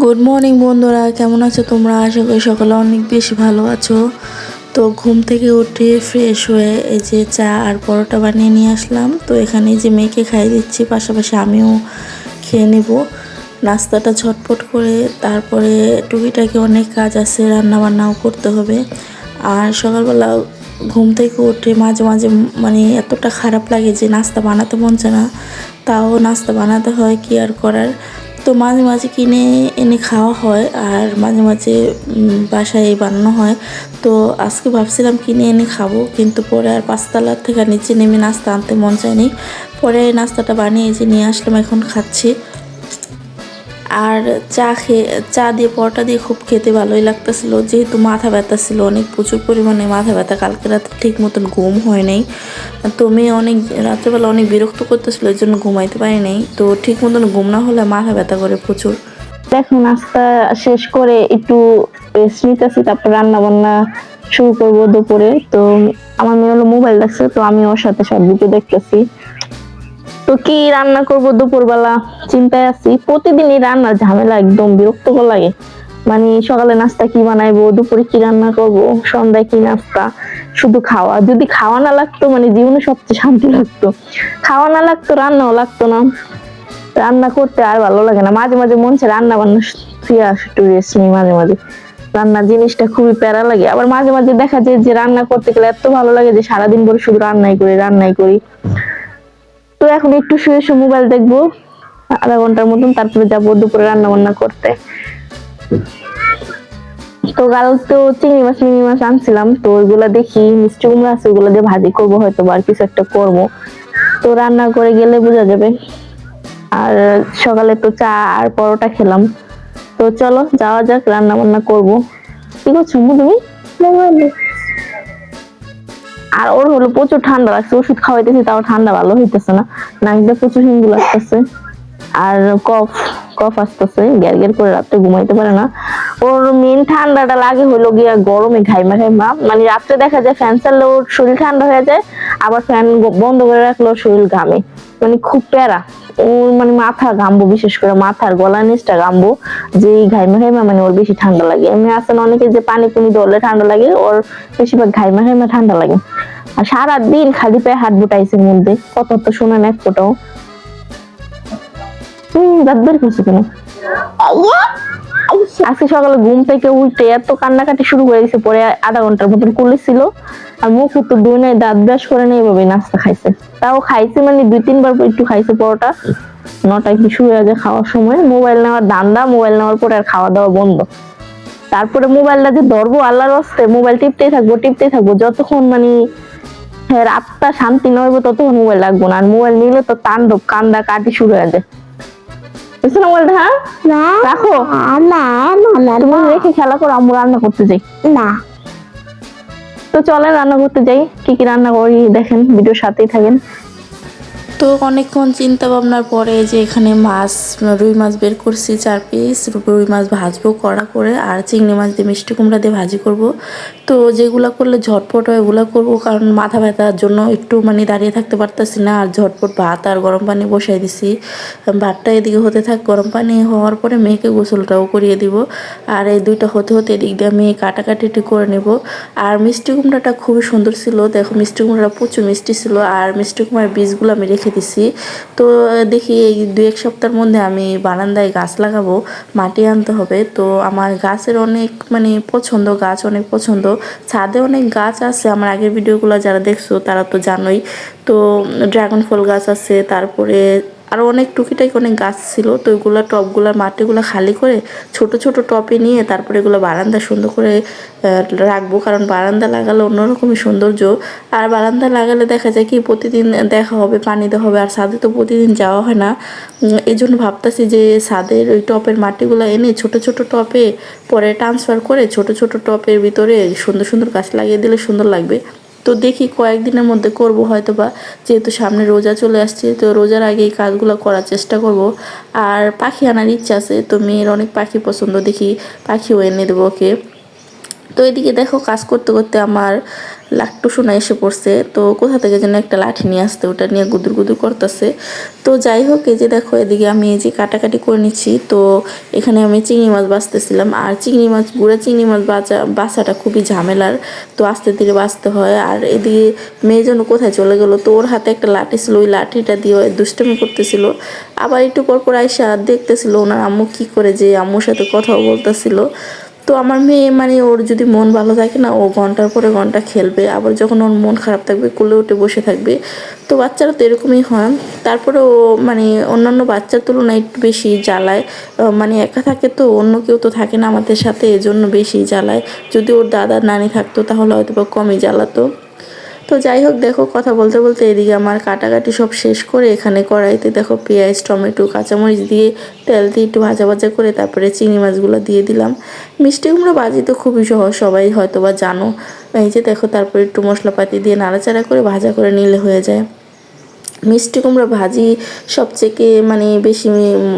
Good morning বন্ধুরা, কেমন আছো তোমরা? আশা করি সকলে অনেক বেশি ভালো আছো। তো ঘুম থেকে উঠে ফ্রেশ হয়ে এই যে চা আর পরোটা বানিয়ে নিয়ে আসলাম। তো এখানে যে মেয়েকে খাইয়ে দিচ্ছি, পাশাপাশি আমিও খেয়ে নেব নাস্তাটা ঝটপট করে। তারপরে টুকিটাকি অনেক কাজ আছে, রান্না বান্নাও করতে হবে। আর সকালবেলা ঘুম থেকে উঠে মাঝে মাঝে মানে এতটা খারাপ লাগে যে নাস্তা বানাতে মন চায় না, তাও নাস্তা বানাতে হয়, কি আর করার। তো মাঝে মাঝে কিনে এনে খাওয়া হয়, আর মাঝে মাঝে বাসায় বানানো হয়। তো আজকে ভাবছিলাম কিনে এনে খাবো, কিন্তু পরে আর পাঁচতলার থেকে নিচে নেমে নাস্তা আনতে মন চায়নি। পরে নাস্তাটা বানিয়ে যে নিয়ে আসলাম, এখন খাচ্ছি। আর চা দিয়ে পরোটা দিয়ে খুব খেতে ভালোই লাগতেছিলো, যেহেতু মাথা ব্যথা ছিল অনেক, প্রচুর পরিমাণে মাথা ব্যথা। কালকে রাতে ঠিক মতন ঘুম হয় নাই। তো মেয়ে অনেক রাত্রেবেলা অনেক বিরক্ত করতেছিল, এই জন্য ঘুমাইতে পারি নাই। তো ঠিক মতন ঘুম না হলে মাথা ব্যথা করে প্রচুর। দেখো, নাস্তা শেষ করে একটু রেস্ট নিতেছি, তারপর রান্না বান্না শুরু করবো দুপুরে। তো আমার মেয়ে হলো মোবাইল দেখছে, তো আমি ওর সাথে সব ভিডিও দেখতেছি। তো কি রান্না করব দুপুরবেলা চিন্তায় আছি। প্রতিদিনই রান্নার ঝামেলা, একদম বিরক্তকর লাগে। মানে সকালে নাস্তা কি বানাইবো, দুপুরে কি রান্না করব, সন্ধ্যায় কি নাস্তা। শুধু খাওয়া, যদি খাওয়া না লাগতো মানে জীবনে সবচেয়ে শান্তি লাগতো। খাওয়া না লাগতো, রান্নাও লাগতো না, রান্না করতে আর ভালো লাগে না। মাঝে মাঝে মন চায় রান্না বান্না শুয়ে একটু রেস্ট নিই। মাঝে মাঝে রান্নার জিনিসটা খুবই প্যারা লাগে। আবার মাঝে মাঝে দেখা যায় যে রান্না করতে গেলে এত ভালো লাগে যে সারাদিন ভরে শুধু রান্নাই করি। তো এখন একটু শুয়ে শুয়ে মোবাইল দেখবো আধা ঘন্টার মতন, তারপরে যাবো দুপুরে রান্না বান্না করতে। তো কাল তো চিংড়ি মাছ আনছিলাম, তো ওইগুলা দেখি মিষ্টি কুমড়া আছে, ওইগুলা দিয়ে ভাজি করবো হয়তো, বা কিছু একটা করবো। তো রান্না করে গেলে বোঝা যাবে। আর সকালে তো চা আর পরোটা খেলাম। তো চলো যাওয়া যাক, রান্না বান্না করবো। কি করছো তুমি? আর ওর হলো প্রচুর ঠান্ডা লাগছে, ওষুধ খাওয়াইতেছি তাও ঠান্ডা ভালো হইতেছে না, নাক দিয়ে প্রচুর হিঙ্গু লাগতেছে। আর কফ কফ আসতেছে, গ্যার গ্যার করে, রাত্রে ঘুমাইতে পারে না। ওর মেন ঠান্ডাটা লাগে হলো গিয়া গরমে ঘাইমা ঘাইমা, মানে রাত্রে দেখা যায় ফ্যান চাললে ওর শরীর ঠান্ডা হয়ে যায়, আবার ফ্যান বন্ধ করে রাখলে ওর শরীর ঘামে। মানে খুব প্যারা। ওর মানে মাথা ঘামবো, বিশেষ করে মাথার গলার নিচটা ঘামবো, যে ঘাইমা ঘাইমা মানে ওর বেশি ঠান্ডা লাগে। এমনি আছে না অনেকে যে পানি পুনি ধরলে ঠান্ডা লাগে, ওর বেশিরভাগ ঘাইমা ঘাইমা ঠান্ডা লাগে। আর সারাদিন খালি পায়ে হাঁটবো টাইসের মধ্যে, কথা তো শোনে না এক ফোটাও। দাঁত বের করছো কেন? আজকে সকালে ঘুম থেকে উঠে এত কান্নাকাটি শুরু হয়ে গেছে, পরে আধা ঘন্টার মতন কুলেছিল। আর মুখ উত্তর দুই নাই, দাঁত ব্রাশ করে নেই, এভাবে নাস্তা খাইছে। তাও খাইছে মানে 2-3 বার একটু খাইছে পরোটা। 9টায় কি শুরু হয়ে যায় খাওয়ার সময়, মোবাইল নেওয়ার ধান্দা, মোবাইল নেওয়ার পরে আর খাওয়া দাওয়া বন্ধ। তারপরে মোবাইলটা যে ধরবো আল্লাহর হস্তে, মোবাইল টিপতেই থাকবো যতক্ষণ মানে রাতটা শান্তি নইবো, ততক্ষণ মোবাইল রাখবো না। আর মোবাইল নিলে তো তাণ্ডব কান্দা কাটি শুরু হয়ে যায়। মোবাইলটা, হ্যাঁ রাখো, তুমি রেখে খেলা করো, আমরা রান্না করতে যাই। না, তো চলেন রান্না করতে যাই। কি কি রান্না করি দেখেন, ভিডিওর সাথেই থাকেন। তো অনেকক্ষণ চিন্তা ভাবনার পরে যে এখানে রুই মাছ বের করছি 4 পিস। রুই মাছ ভাজবো কড়া করে, আর চিংড়ি মাছ দিয়ে মিষ্টি কুমড়া দিয়ে ভাজি করব। তো যেগুলো করলে ঝটপট হয় ওগুলো করবো, কারণ মাথা ব্যথার জন্য একটু মানে দাঁড়িয়ে থাকতে পারতেছি না। আর ঝটপট ভাত আর গরম পানি বসাই দিছি, ভাতটা এদিকে হতে থাক, গরম পানি হওয়ার পরে মেয়েকে গোসলটাও করিয়ে দিব। আর এই দুইটা হতে হতে এদিক দিয়ে আমি কাটাকাটি করে নেব। আর মিষ্টি কুমড়াটা খুবই সুন্দর ছিল, দেখো মিষ্টি কুমড়াটা প্রচুর মিষ্টি ছিল। আর মিষ্টি কুমড়ার বীজগুলো আমি রেখে দিছি। তো দেখি এই 2-1 সপ্তাহের মধ্যে আমি বারান্দায় গাছ লাগাবো, মাটি আনতে হবে। তো আমার গাছের অনেক মানে পছন্দ, গাছ অনেক পছন্দ। ছাদে অনেক গাছ আছে, আমার আগের ভিডিওগুলো যারা দেখছো তারা তো জানোই। তো ড্রাগন ফল গাছ আছে, তারপরে আরও অনেক টুকিটাকি অনেক গাছ ছিল। তো ওইগুলো টবগুলোর মাটিগুলো খালি করে ছোট ছোট টবে নিয়ে তারপরে এগুলো বারান্দা সুন্দর করে রাখবো, কারণ বারান্দা লাগালে অন্যরকমই সৌন্দর্য। আর বারান্দা লাগালে দেখা যায় কি প্রতিদিন দেখা হবে, পানি দেওয়া হবে। আর ছাদে তো প্রতিদিন যাওয়া হয় না, এই জন্য ভাবতেছি যে ছাদের ওই টপের মাটিগুলো এনে ছোট ছোট টপে পরে ট্রান্সফার করে ছোট ছোট টপের ভিতরে সুন্দর সুন্দর গাছ লাগিয়ে দিলে সুন্দর লাগবে। তো দেখি কয়েকদিনের মধ্যে করব হয়তো বা, যেহেতু সামনে রোজা চলে আসছে, তো রোজার আগে এই কাজগুলো করার চেষ্টা করব। আর পাখি আনার ইচ্ছা আছে, তো মেয়ের অনেক পাখি পছন্দ, দেখি পাখিও এনে দেবো ওকে। তো এদিকে দেখো কাজ করতে করতে আমার লাট্টু সোনা এসে পড়ছে। তো কোথা থেকে যেন একটা লাঠি নিয়ে আসতে, ওটা নিয়ে গুদুর গুদুর করতেছে। তো যাই হোক, এই যে দেখো এদিকে আমি এই যে কাটাকাটি করে নিচ্ছি। তো এখানে আমি চিংড়ি মাছ বাছতেছিলাম, আর চিংড়ি মাছ গুঁড়া চিংড়ি মাছ বাছাটা খুবই ঝামেলার। তো আস্তে ধীরে বাছতে হয়। আর এদিকে মেয়ে যেন কোথায় চলে গেলো, তো ওর হাতে একটা লাঠি ছিল, ওই লাঠিটা দিয়ে দুষ্টামি করতেছিল। আবার একটু পর পর আইসা দেখতেছিল ওনার আম্মু কি করে, যে আম্মুর সাথে কথাও বলতেছিল। তো আমার মেয়ে মানে ওর যদি মন ভালো থাকে না, ও ঘন্টার পরে ঘন্টা খেলবে, আবার যখন ওর মন খারাপ থাকবে কোলে উঠে বসে থাকবে। তো বাচ্চারা তো এরকমই হয়। তারপরে ও মানে অন্যান্য বাচ্চার তুলনায় একটু বেশি জ্বালায়। মানে একা থাকে তো, অন্য কেউ তো থাকে না আমাদের সাথে, এজন্য বেশি জ্বালায়। যদি ওর দাদা নানি থাকতো তাহলে হয়তো বা কমই জ্বালাতো। তো যাই হোক, দেখো কথা বলতে বলতে এদিকে আমার কাটাকাটি সব শেষ করে এখানে কড়াইতে দেখো পেঁয়াজ টমেটো কাঁচামরিচ দিয়ে তেল দিয়ে একটু ভাজা ভাজা করে তারপরে চিংড়ি মাছগুলো দিয়ে দিলাম। মিষ্টি কুমড়া ভাজি তো খুবই সহজ, সবাই হয়তো বা জানো। এই যে দেখো, তারপরে একটু মশলাপাতি দিয়ে নাড়াচাড়া করে ভাজা করে নিলে হয়ে যায়। মিষ্টি কুমড়া ভাজি সবথেকে মানে বেশি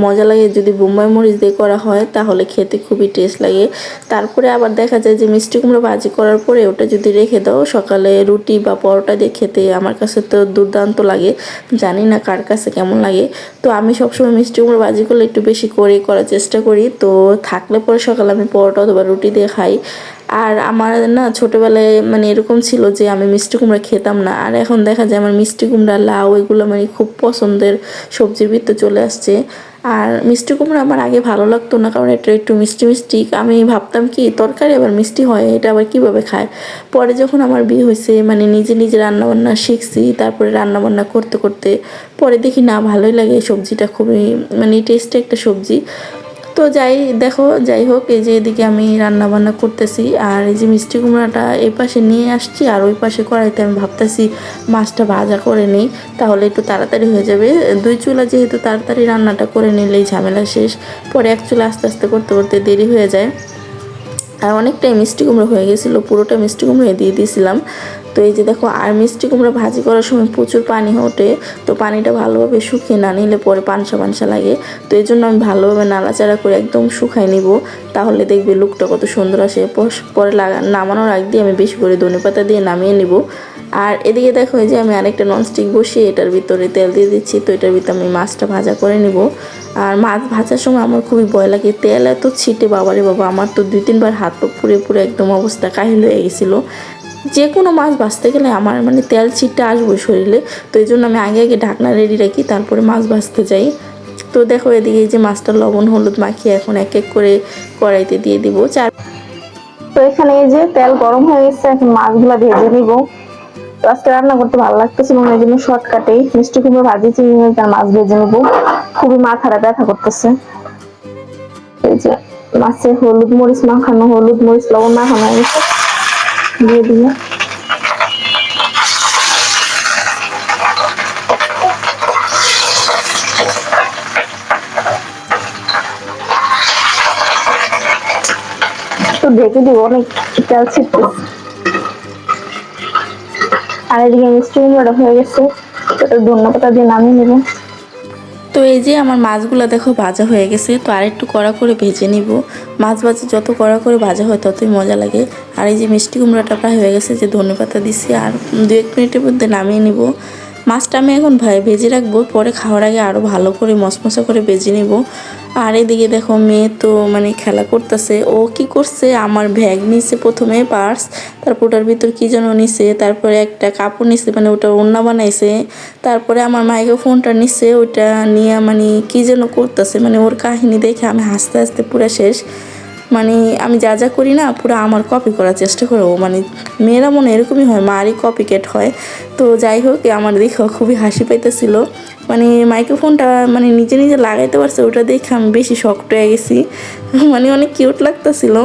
মজা লাগে যদি বোম্বাই মরিচ দিয়ে করা হয়, তাহলে খেতে খুবই টেস্ট লাগে। তারপরে আবার দেখা যায় যে মিষ্টি কুমড়া ভাজি করার পরে ওটা যদি রেখে দাও, সকালে রুটি বা পরোটা দিয়ে খেতে আমার কাছে তো দুর্দান্ত লাগে। জানি না কার কাছে কেমন লাগে। তো আমি সবসময় মিষ্টি কুমড়া ভাজি করলে একটু বেশি করে করার চেষ্টা করি। তো থাকলে পরে সকালে আমি পরোটা অথবা রুটি দিয়ে খাই। আর আমার না ছোটোবেলায় মানে এরকম ছিল যে আমি মিষ্টি কুমড়া খেতাম না, আর এখন দেখা যায় আমার মিষ্টি কুমড়া লাউ এগুলো মানে খুব পছন্দের সবজির ভিতরে চলে আসছে। আর মিষ্টি কুমড়া আমার আগে ভালো লাগতো না, কারণ এটা একটু মিষ্টি মিষ্টি, আমি ভাবতাম কি তরকারি আবার মিষ্টি হয়, এটা আবার কীভাবে খায়। পরে যখন আমার বিয়ে হয়েছে মানে নিজে নিজে রান্নাবান্না শিখছি, তারপরে রান্নাবান্না করতে করতে পরে দেখি না ভালোই লাগে, সবজিটা খুবই মানে টেস্টি একটা সবজি। তো যাই হোক, এই যে এদিকে আমি রান্না বান্না করতেছি, আর এই যে মিষ্টি কুমড়াটা এই পাশে নিয়ে আসছি, আর ওই পাশে কড়াইতে আমি ভাবতেছি মাছটা ভাজা করে নিই, তাহলে একটু তাড়াতাড়ি হয়ে যাবে। দুই চুলা যেহেতু, তাড়াতাড়ি রান্নাটা করে নিলেই ঝামেলা শেষ। পরে এক চুলা আস্তে আস্তে করতে করতে দেরি হয়ে যায়। আর অনেকটাই মিষ্টি কুমড়ো হয়ে গেছিলো, পুরোটা মিষ্টি কুমড়ো দিয়ে দিয়েছিলাম। তো এই যে দেখো, আর মিষ্টি কুমড়া ভাজি করার সময় প্রচুর পানি ওঠে, তো পানিটা ভালোভাবে শুকিয়ে না নিলে পরে পানসা পানসা লাগে। তো এই জন্য আমি ভালোভাবে নাড়াচাড়া করে একদম শুকাই নিব, তাহলে দেখবে লুকটা কত সুন্দর আসে। পরে নামানোর আগ দিয়ে আমি বেশি করে ধনেপাতা দিয়ে নামিয়ে নিব। আর এদিকে দেখো, এই যে আমি আরেকটা ননস্টিক বসিয়ে এটার ভিতরে তেল দিয়ে দিচ্ছি। তো এটার ভিতরে আমি মাছটা ভাজা করে নিব। আর মাছ ভাজার সময় আমার খুবই ভয় লাগে, তেল এত ছিটে, বাবারে বাবা, আমার তো 2-3 বার হাত পা পুড়ে পুড়ে একদম অবস্থা কাহিল হয়ে গেছিলো। যে কোনো মাছ ভাজতে গেলে আমার মানে তেল ছিটটা আসবে শরীরে। তো এই জন্য আমি আগে আগে ঢাকনা রেডি রাখি, তারপরে মাছ ভাজতে যাই। তো দেখো এদিকে এই যে মাছটা লবণ হলুদ মাখিয়ে এখন এক এক করে কড়াইতে দিয়ে দিব। তো এখানে এই যে তেল গরম হয়ে গেছে, এখন মাছগুলা ভেজে নিব। তো আজকে রান্না করতে ভালো লাগতেছে না, এই জন্য শর্টকাটে মিষ্টি কুমড়ো ভাজি চিংড়ি মাছ আর মাছ ভেজে নিব। খুবই মাথাটা ব্যথা করতেছে। এই যে মাছে হলুদ মরিচ মাখানো, হলুদ মরিচ লবণ মাখানো দিয়ে দিব। তো ঢেকে দিব, অনেক তেল ছিটতেছে। আর এদিকে মিষ্টি কুমড়োটা হয়ে গেছে, ধন্যপাতা দিয়ে নামিয়ে নেব। তো এই যে আমার মাছগুলো দেখো ভাজা হয়ে গেছে, তো আরেকটু কড়া করে ভেজে নিব। মাছ ভাজি যত কড়া করে ভাজা হয় ততই মজা লাগে। আর এই যে মিষ্টি কুমড়াটা প্রায় হয়ে গেছে, যে ধনেপাতা দিছি, আর 2-1 মিনিটের মধ্যে নামিয়ে নিব। মাছটা আমি এখন ভেজে রাখবো, পরে খাওয়ার আগে আরও ভালো করে মশমশা করে ভেজে নেব। আর এদিকে দেখো মেয়ে তো মানে খেলা করতেছে। ও কি করছে, আমার ব্যাগ নিছে প্রথমে, পার্স, তারপর ওটার ভিতর কী যেন নিছে, তারপরে একটা কাপড় নিছে, মানে ওটা ওড়না বানাইছে। তারপরে আমার মাইক্রোফোনটা নিছে, ওইটা নিয়ে মানে কী যেন করতেছে, মানে ওর কাহিনী দেখে আমি হাসতে হাসতে পুরো শেষ। মানে আমি যা যা করি না পুরো আমার কপি করার চেষ্টা করে ও, মানে মেয়েরা মনে এরকমই হয়, মারই কপি ক্যাট হয়। তো যাই হোক, আমার দেখে খুবই হাসি পাইতেছিল। মানে মাইক্রোফোনটা মানে নিজে নিজে লাগাইতে পারছে, ওটা দেখে আমি বেশি শক্ট হয়ে গেছি। মানে অনেক কিউট লাগতেছিল।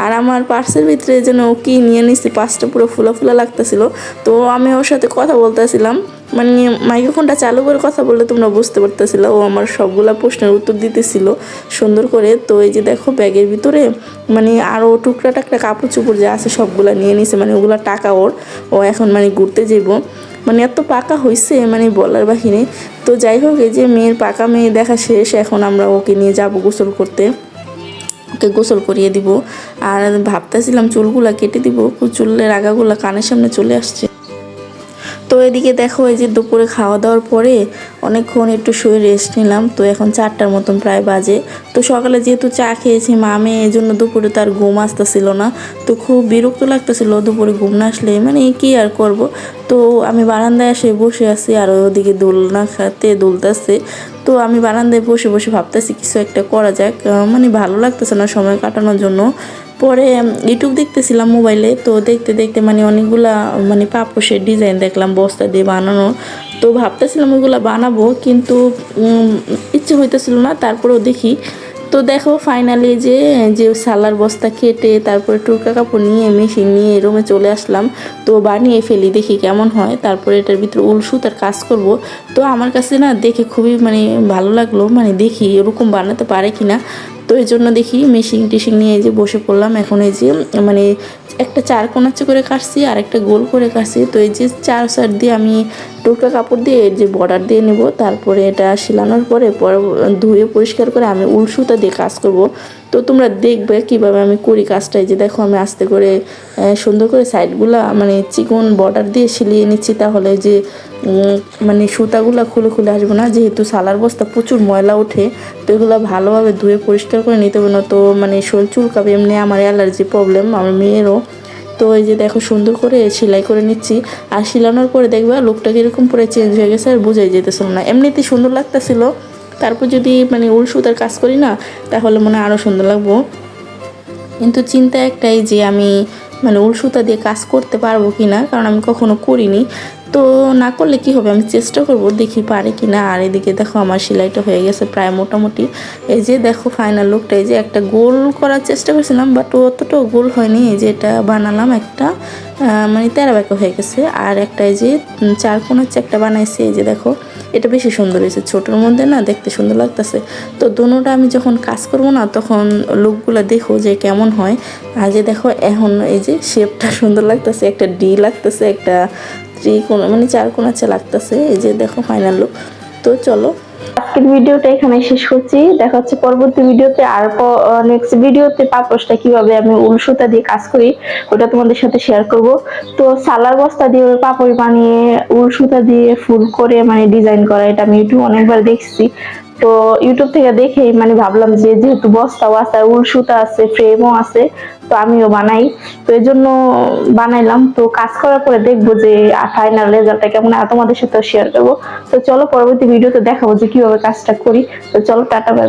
আর আমার পার্সের ভিতরে যেন ও কি নিয়ে নিচ্ছে, পার্সটা পুরো ফুলা ফুলা লাগতেছিল। তো আমি ওর সাথে কথা বলতেছিলাম, মানে মাইক্রোফোনটা চালু করে কথা বললে তোমরা বুঝতে পারতেছিল, ও আমার সবগুলা প্রশ্নের উত্তর দিতেছিল সুন্দর করে। তো এই যে দেখো ব্যাগের ভিতরে মানে আরও টুকরা টাকরা কাপড় চোপড় যা আছে সবগুলা নিয়ে নিছে, মানে ওগুলা টাকা ওর। ও এখন মানে ঘুরতে যাইব, মানে এত পাকা হয়েছে মানে বলার বাহিরে। তো যাই হোক, এই যে মেয়ের পাকা মেয়ে দেখা শেষ, এখন আমরা ওকে নিয়ে যাব গোসল করতে। ওকে গোসল করিয়ে দিব। আর ভাবতেছিলাম চুলগুলা কেটে দিব, চুলের আগাগুলা কানের সামনে চলে আসছে। তো এদিকে দেখো এই যে দুপুরে খাওয়া দাওয়ার পরে অনেকক্ষণ একটু শুয়ে রেস্ট নিলাম। তো এখন 4টার মতন প্রায় বাজে। তো সকালে যেহেতু চা খেয়েছি মামে, এই জন্য দুপুরে তার ঘুম আসতেছিল না। তো খুব বিরক্ত লাগতেছিল দুপুরে ঘুম না আসলে, মানে কি আর করব। তো আমি বারান্দায় এসে বসে আছি আর ওদিকে দোলনা খাতে দুলতেছে। তো আমি বারান্দায় বসে বসে ভাবতেছি কিছু একটা করা যাক, মানে ভালো লাগতেছে না সময় কাটানোর জন্য। পরে ইউটিউব দেখতেছিলাম মোবাইলে। তো দেখতে দেখতে মানে অনেকগুলা মানে পাপোশের ডিজাইন দেখলাম বস্তা দিয়ে বানানো। তো ভাবতেছিলাম ওইগুলো বানাবো, কিন্তু ইচ্ছে হইতেছিল না। তারপরেও দেখি। তো দেখো ফাইনালি যে যে সালার বস্তা কেটে তারপরে টুকরা কাপড় নিয়ে মেশিন নিয়ে রুমে চলে আসলাম। তো বানিয়ে ফেলি, দেখি কেমন হয়। তারপরে এটার ভিতরে উল সুতার কাজ করব। তো আমার কাছে না দেখে খুবই মানে ভালো লাগলো, মানে দেখি এরকম বানাতে পারে কিনা। তো এই জন্য দেখি মেশিন টেশিন নিয়ে এই যে বসে পড়লাম। এখন এই যে মানে একটা 4 কোণাচে করে কাটছি আর একটা গোল করে কাটছি। তো এই যে 4 সাইড দিয়ে আমি টুকরা কাপড় দিয়ে যে বর্ডার দিয়ে নেব। তারপরে এটা সেলানোর পরে ধুয়ে পরিষ্কার করে আমি উল সুতা দিয়ে কাজ করব। তো তোমরা দেখবে কিভাবে আমি করি কাজটা। এই যে দেখো আমি আস্তে করে সুন্দর করে সাইডগুলা মানে চিকন বর্ডার দিয়ে সিলিয়ে নিচ্ছি, তাহলে যে মানে সুতাগুলো খুলে খুলে আসবে না। যেহেতু সালার বস্তা প্রচুর ময়লা ওঠে, তো এগুলো ভালোভাবে ধুয়ে পরিষ্কার করে নিতে হবে না, তো মানে শরীর চুলকাবে। এমনি আমার অ্যালার্জি প্রবলেম, আমার মেয়েরও। তো এই যে দেখো সুন্দর করে সেলাই করে নিচ্ছি। আর সেলানোর পরে দেখবা লোকটা কীরকম পুরো চেঞ্জ হয়ে গেছে, আর বোঝাই যেতেছিল না। এমনিতে সুন্দর লাগতেছিল, তারপর যদি মানে উল সুতার কাজ করি না তাহলে মনে আরও সুন্দর লাগবো। কিন্তু চিন্তা একটাই যে আমি মানে উল সুতা দিয়ে কাজ করতে পারবো কি না, কারণ আমি কখনো করিনি। তো না করলে কি হবে, আমি চেষ্টা করব, দেখি পারে কি না। আর এদিকে দেখো আমার সেলাইটা হয়ে গেছে প্রায় মোটামুটি। এই যে দেখো ফাইনাল লুকটা। এই যে একটা গোল করার চেষ্টা করছিলাম, বাট অতটাও গোল হয়নি। এই যে এটা বানালাম একটা মানে তেরা বেঁকা হয়ে গেছে। আর একটা এই যে 4 কোণের একটা বানাইছি। এই যে দেখো এটা বেশি সুন্দর হয়েছে, ছোটোর মধ্যে না দেখতে সুন্দর লাগতেছে। তো দোনোটা আমি যখন কাজ করব না তখন লুকগুলো দেখো যে কেমন হয়। আর যে দেখো এখন এই যে শেপটা সুন্দর লাগতেছে, একটা ডি লাগতেছে, একটা 3 কোণ মানে 4 কোণ লাগতেছে। এই যে দেখো ফাইনাল লুক। তো চলো আজকের ভিডিওটা এখানে শেষ করছি। দেখা হচ্ছে পরবর্তী ভিডিওতে। আর নেক্সট ভিডিওতে পাপোশটা কিভাবে আমি উল সুতা দিয়ে কাজ করি ওটা তোমাদের সাথে শেয়ার করব। তো সালার বস্তা দিয়ে পাপড় বানিয়ে উল সুতা দিয়ে ফুল করে মানে ডিজাইন করা, এটা আমি ইউটিউব অনেকবার দেখছি। তো ইউটিউব থেকে দেখেই মানে ভাবলাম যে যেহেতু বস্তাও আছে, উল সুতা আছে, ফ্রেমও আছে, তো আমিও বানাই। তো এই জন্য বানাইলাম। তো কাজ করার পরে দেখবো যে ফাইনাল রেজাল্টটা কেমন, আর তোমাদের সাথে শেয়ার করবো। তো চলো পরবর্তী ভিডিওতে দেখাবো যে কিভাবে কাজটা করি। তো চলো টাটা বাই।